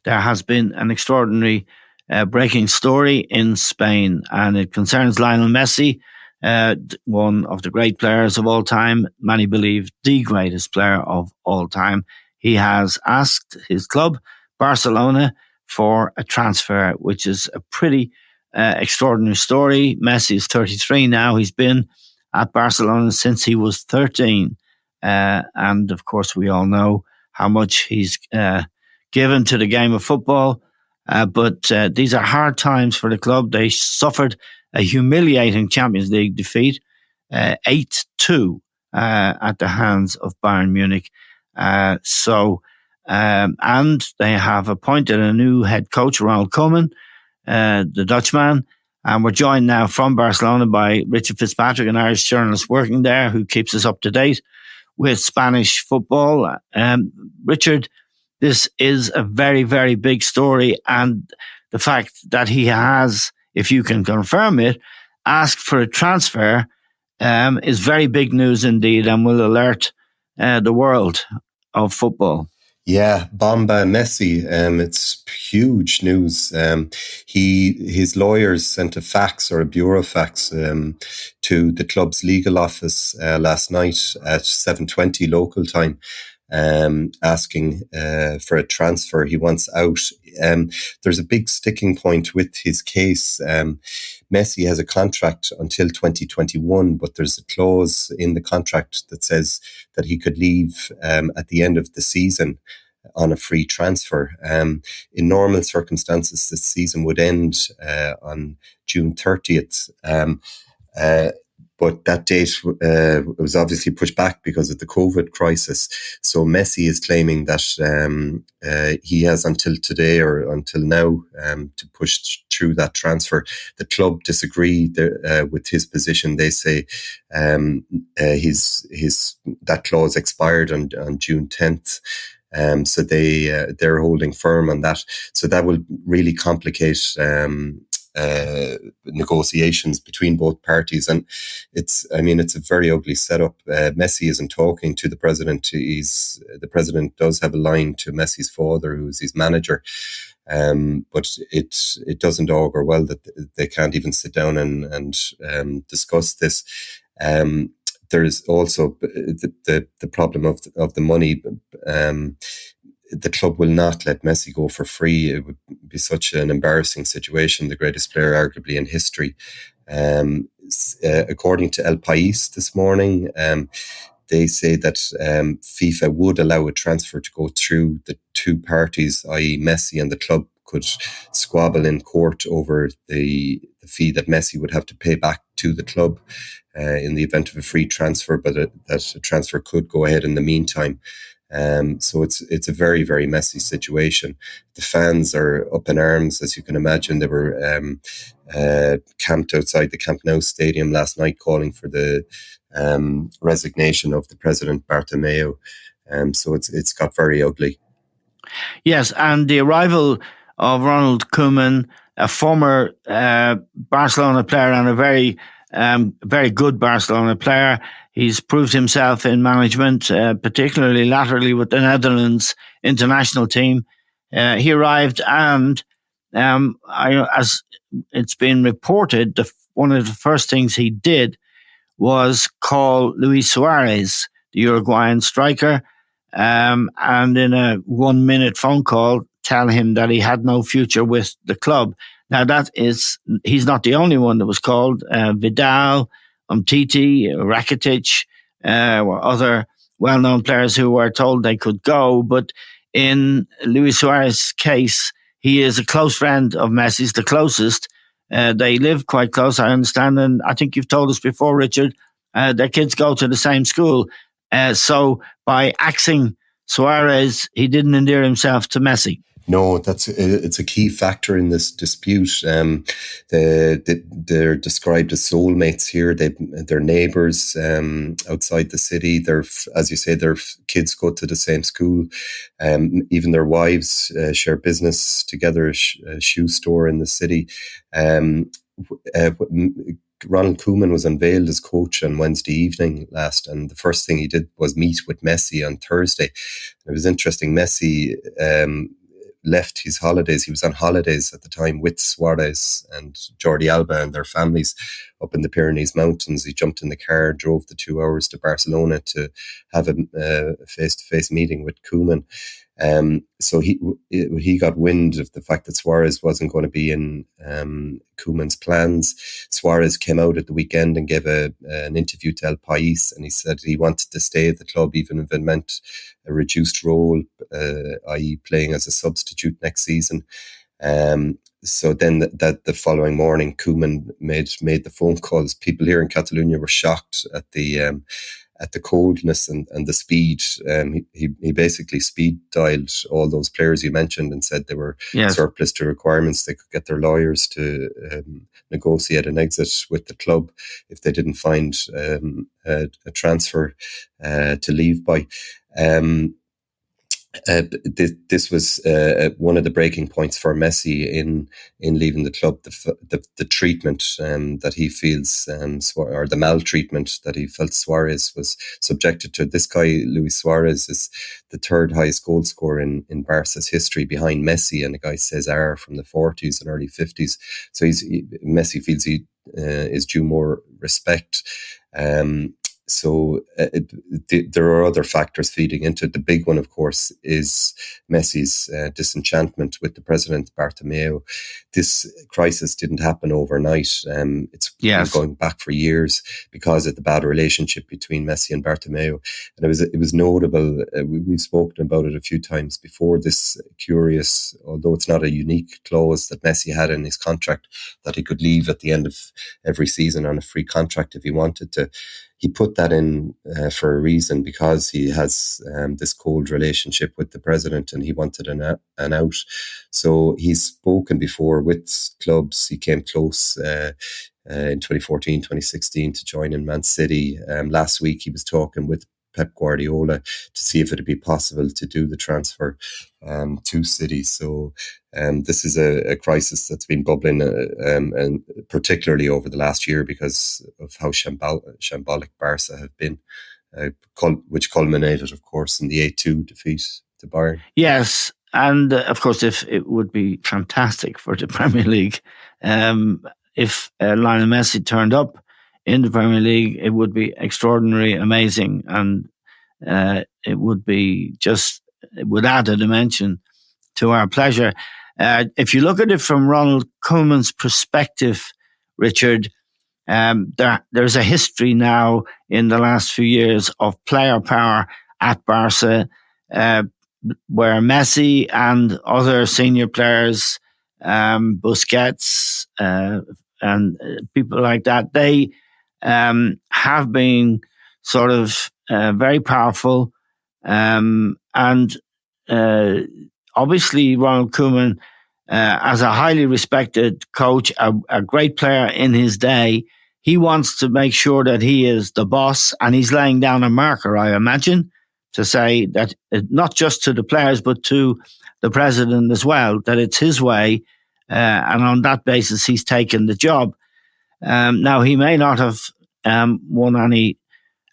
there has been an extraordinary breaking story in Spain, and it concerns Lionel Messi, one of the great players of all time. Many believe the greatest player of all time. He has asked his club, Barcelona, for a transfer, which is a pretty extraordinary story. Messi is 33 now. He's been at Barcelona since he was 13. And of course, we all know how much he's given to the game of football. But these are hard times for the club. They suffered a humiliating Champions League defeat, 8-2 at the hands of Bayern Munich. And they have appointed a new head coach, Ronald Koeman, the Dutchman. And we're joined now from Barcelona by Richard Fitzpatrick, an Irish journalist working there who keeps us up to date with Spanish football. Richard, this is a very, very big story. And the fact that he has, if you can confirm it, asked for a transfer is very big news indeed, and will alert the world of football. Yeah, Bomba Messi. It's huge news. His lawyers sent a fax or a bureau fax to the club's legal office last night at 7:20 local time, asking for a transfer. He wants out. There's a big sticking point with his case. Messi has a contract until 2021, but there's a clause in the contract that says that he could leave at the end of the season on a free transfer. In normal circumstances, the season would end on June 30th. But that date was obviously pushed back because of the COVID crisis. So Messi is claiming that he has until today or until now to push through that transfer. The club disagree with his position. They say that clause expired on June 10th. So they're holding firm on that. So that will really complicate negotiations between both parties, and it's a very ugly setup. Messi isn't talking to the president. The president does have a line to Messi's father, who's his manager, but it doesn't augur well that they can't even sit down and discuss this. There's also the problem of the money. The club will not let Messi go for free. It would be such an embarrassing situation. The greatest player, arguably, in history. According to El País this morning, they say that FIFA would allow a transfer to go through the two parties, i.e. Messi and the club could squabble in court over the fee that Messi would have to pay back to the club in the event of a free transfer, but that a transfer could go ahead in the meantime. So it's a very, very messy situation. The fans are up in arms, as you can imagine. They were camped outside the Camp Nou stadium last night, calling for the resignation of the president, Bartomeu. So it's got very ugly. Yes, and the arrival of Ronald Koeman, a former Barcelona player and a very very good Barcelona player. He's proved himself in management, particularly laterally with the Netherlands international team. He arrived and, as it's been reported, one of the first things he did was call Luis Suarez, the Uruguayan striker, and in a 1-minute phone call, tell him that he had no future with the club. Now, he's not the only one that was called. Vidal, Umtiti, Rakitic, were other well-known players who were told they could go. But in Luis Suarez's case, he is a close friend of Messi's, the closest. They live quite close, I understand. And I think you've told us before, Richard, their kids go to the same school. So by axing Suarez, he didn't endear himself to Messi. No, it's a key factor in this dispute. They're described as soulmates here. They're neighbours outside the city. As you say, their kids go to the same school. Even their wives share business together, a shoe store in the city. Ronald Koeman was unveiled as coach on Wednesday evening last, and the first thing he did was meet with Messi on Thursday. It was interesting. Messi left his holidays. He was on holidays at the time with Suarez and Jordi Alba and their families up in the Pyrenees Mountains. He jumped in the car, drove the 2 hours to Barcelona to have a face-to-face meeting with Koeman. So he got wind of the fact that Suarez wasn't going to be in Koeman's plans. Suarez came out at the weekend and gave an interview to El País, and he said he wanted to stay at the club even if it meant a reduced role, i.e. playing as a substitute next season. So then the following morning, Koeman made the phone calls. People here in Catalonia were shocked at the coldness and the speed. He basically speed dialed all those players you mentioned and said they were surplus to requirements. They could get their lawyers to negotiate an exit with the club if they didn't find a transfer to leave by. This was one of the breaking points for Messi in leaving the club. The treatment that he feels, or the maltreatment that he felt Suarez was subjected to. This guy, Luis Suarez, is the third highest goal scorer in Barca's history, behind Messi and a guy Cesar from the 40s and early 50s. So Messi feels he is due more respect. So there are other factors feeding into it. The big one, of course, is Messi's disenchantment with the president, Bartomeu. This crisis didn't happen overnight. It's been going back for years because of the bad relationship between Messi and Bartomeu. And it was notable. We've spoken about it a few times before. This curious, although it's not a unique clause that Messi had in his contract, that he could leave at the end of every season on a free contract if he wanted to. He put that in for a reason, because he has this cold relationship with the president and he wanted an out. So he's spoken before with clubs. He came close in 2014, 2016 to join in Man City. Last week he was talking with Pep Guardiola to see if it would be possible to do the transfer to City. So this is a crisis that's been bubbling, and particularly over the last year because of how shambolic Barca have been, which culminated, of course, in the 8-2 defeat to Bayern. Yes, and of course, if it would be fantastic for the Premier League if Lionel Messi turned up in the Premier League, it would be extraordinary, amazing, and it would add a dimension to our pleasure. If you look at it from Ronald Koeman's perspective, Richard, there's a history now in the last few years of player power at Barca, where Messi and other senior players, Busquets and people like that, they have been sort of very powerful, and obviously Ronald Koeman, as a highly respected coach, a great player in his day, he wants to make sure that he is the boss, and he's laying down a marker, I imagine, to say that not just to the players but to the president as well, that it's his way, and on that basis he's taken the job. Now, he may not have won any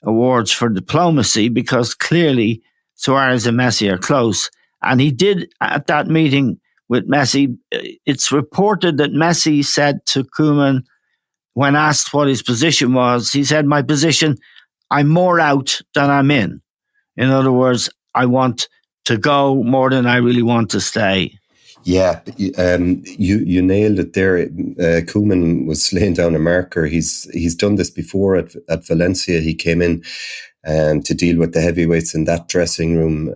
awards for diplomacy, because clearly Suarez and Messi are close. And he did, at that meeting with Messi, it's reported that Messi said to Koeman, when asked what his position was, he said, "My position, I'm more out than I'm in." In other words, I want to go more than I really want to stay. Yeah, you nailed it there. Koeman was laying down a marker. He's done this before at Valencia. He came in to deal with the heavyweights in that dressing room.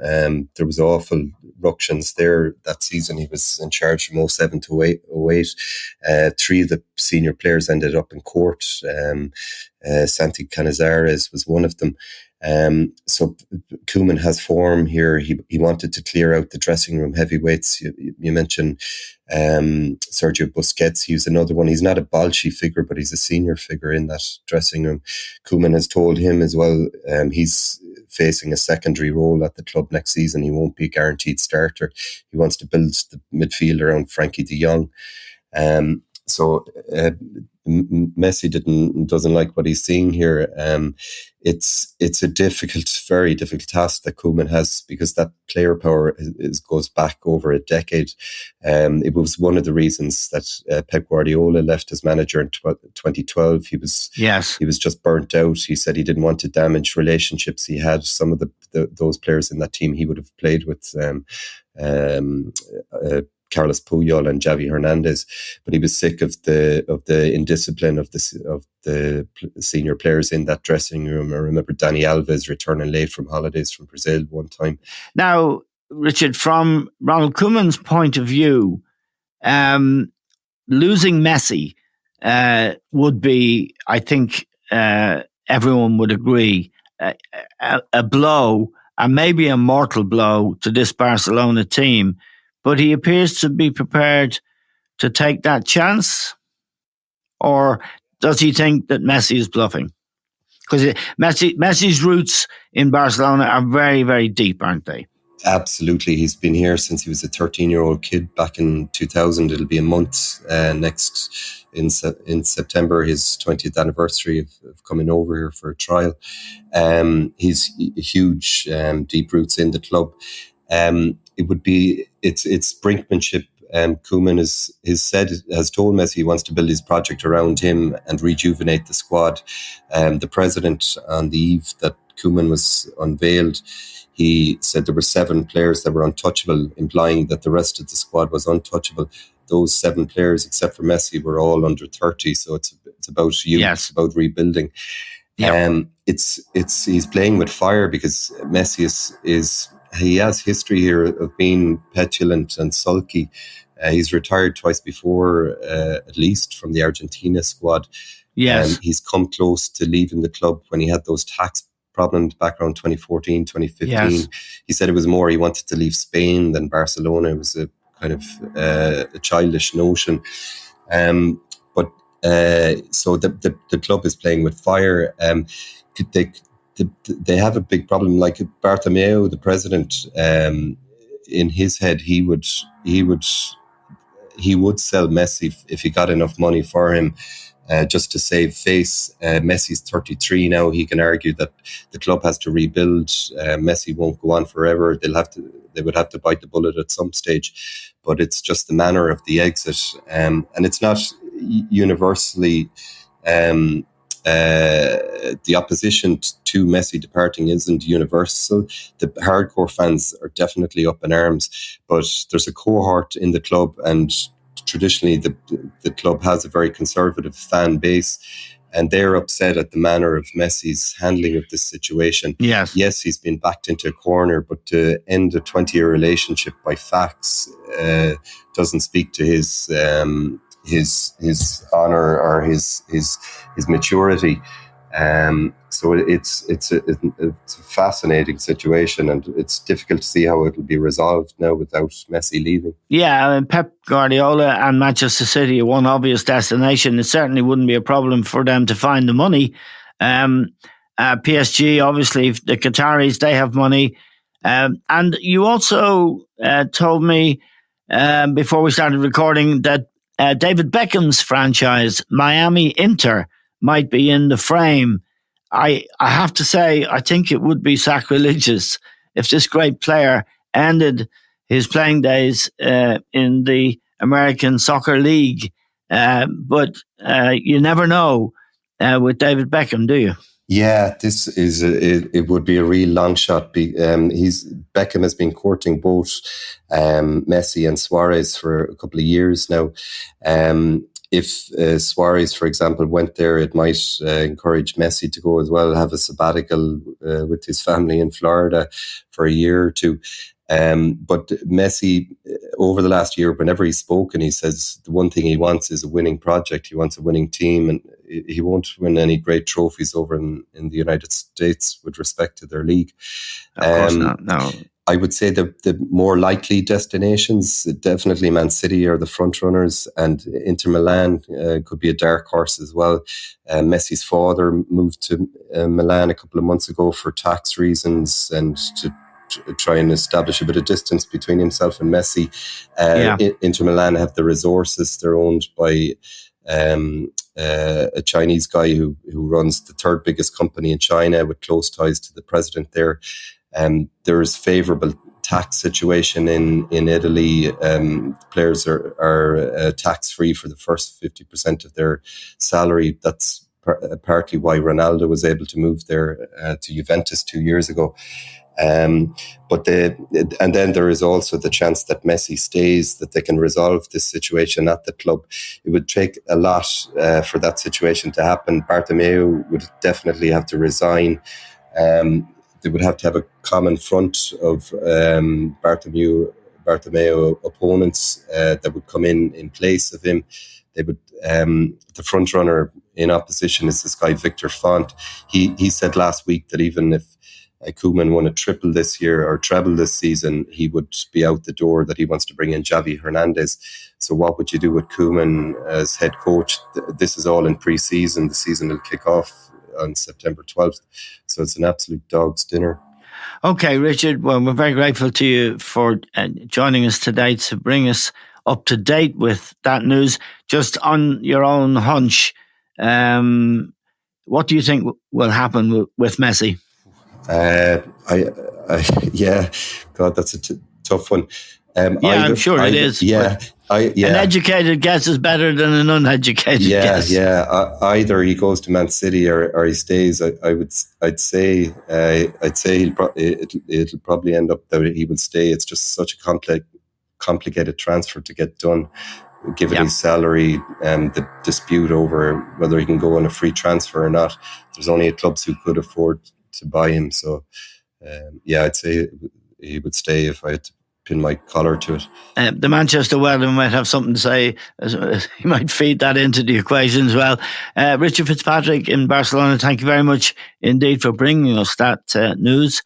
There was awful ructions there that season. He was in charge from 07 to 08. Three of the senior players ended up in court. Santi Canizares was one of them. So Koeman has form here. He wanted to clear out the dressing room heavyweights. You mentioned Sergio Busquets. He was another one. He's not a Bolshi figure, but he's a senior figure in that dressing room. Koeman has told him as well, he's facing a secondary role at the club next season. He won't be a guaranteed starter. He wants to build the midfield around Frankie de Jong. So Messi doesn't like what he's seeing here. It's a very difficult task that Koeman has, because that player power goes back over a decade. It was one of the reasons that Pep Guardiola left as manager in 2012. He was just burnt out. He said he didn't want to damage relationships he had. Some of those players in that team he would have played with. Carlos Puyol and Javi Hernandez, but he was sick of the indiscipline of the senior players in that dressing room. I remember Dani Alves returning late from holidays from Brazil one time. Now, Richard, from Ronald Koeman's point of view, losing Messi would be, I think, everyone would agree, a blow, and maybe a mortal blow to this Barcelona team. But he appears to be prepared to take that chance? Or does he think that Messi is bluffing? Because Messi's roots in Barcelona are very, very deep, aren't they? Absolutely. He's been here since he was a 13-year-old kid back in 2000. It'll be a month next in September, his 20th anniversary of coming over here for a trial. He's huge, deep roots in the club. It's brinkmanship. Koeman has told Messi he wants to build his project around him and rejuvenate the squad. The president, on the eve that Koeman was unveiled, he said there were 7 players that were untouchable, implying that the rest of the squad was untouchable. Those 7 players, except for Messi, were all under 30. So it's about youth, It's about rebuilding. Yeah. He's playing with fire, because Messi he has history here of being petulant and sulky. He's retired twice before, at least from the Argentina squad. Yes. He's come close to leaving the club when he had those tax problems back around 2014, 2015. Yes. He said it was more he wanted to leave Spain than Barcelona. It was a kind of a childish notion. So the club is playing with fire. They have a big problem. Like Bartomeu, the president, in his head, he would sell Messi if he got enough money for him, just to save face. Messi's 33 now. He can argue that the club has to rebuild. Messi won't go on forever. They would have to bite the bullet at some stage, but it's just the manner of the exit, and it's not universally. The opposition to Messi departing isn't universal. The hardcore fans are definitely up in arms, but there's a cohort in the club, and traditionally the club has a very conservative fan base, and they're upset at the manner of Messi's handling of this situation. Yes, he's been backed into a corner, but to end a 20-year relationship by fax doesn't speak to his honor or his maturity. So it's a fascinating situation, and it's difficult to see how it will be resolved now without Messi leaving. Yeah, I mean, Pep Guardiola and Manchester City are one obvious destination. It certainly wouldn't be a problem for them to find the money. PSG, obviously, the Qataris, they have money. And you also told me before we started recording that David Beckham's franchise, Miami Inter, might be in the frame. I have to say, I think it would be sacrilegious if this great player ended his playing days in the American Soccer League. But you never know with David Beckham, do you? Yeah, it would be a real long shot. Beckham has been courting both Messi and Suarez for a couple of years now. If Suarez, for example, went there, it might encourage Messi to go as well, have a sabbatical with his family in Florida for a year or two. But Messi, over the last year, whenever he's spoken, he says the one thing he wants is a winning project. He wants a winning team, and he won't win any great trophies over in the United States with respect to their league. Of course not, no. I would say the more likely destinations, definitely Man City are the front runners, and Inter Milan could be a dark horse as well. Messi's father moved to Milan a couple of months ago for tax reasons and to try and establish a bit of distance between himself and Messi. Inter Milan have the resources. They're owned by a Chinese guy who runs the third biggest company in China with close ties to the president there. There is favourable tax situation in Italy. Players are tax-free for the first 50% of their salary. That's partly why Ronaldo was able to move there to Juventus 2 years ago. And then there is also the chance that Messi stays, that they can resolve this situation at the club. It would take a lot for that situation to happen. Bartomeu would definitely have to resign. They would have to have a common front of Bartomeu opponents that would come in place of him. They would the front runner in opposition is this guy Victor Font. He said last week that even if Koeman won a triple this year or treble this season, he would be out the door, that he wants to bring in Xavi Hernandez. So what would you do with Koeman as head coach? This is all in pre-season. The season will kick off on September 12th. So it's an absolute dog's dinner. Okay, Richard, well, we're very grateful to you for joining us today to bring us up to date with that news. Just on your own hunch, what do you think will happen with Messi? Yeah, God, that's a tough one. I'm sure it is. Yeah, An educated guess is better than an uneducated guess. Yeah. Either he goes to Man City or he stays. I'd say it'll probably end up that he will stay. It's just such a complicated transfer to get done, given his salary and the dispute over whether he can go on a free transfer or not. There's only clubs who could afford to buy him. So, I'd say he would stay if I had to pin my collar to it. The Manchester weather might have something to say. He might feed that into the equation as well. Richard Fitzpatrick in Barcelona, thank you very much indeed for bringing us that news.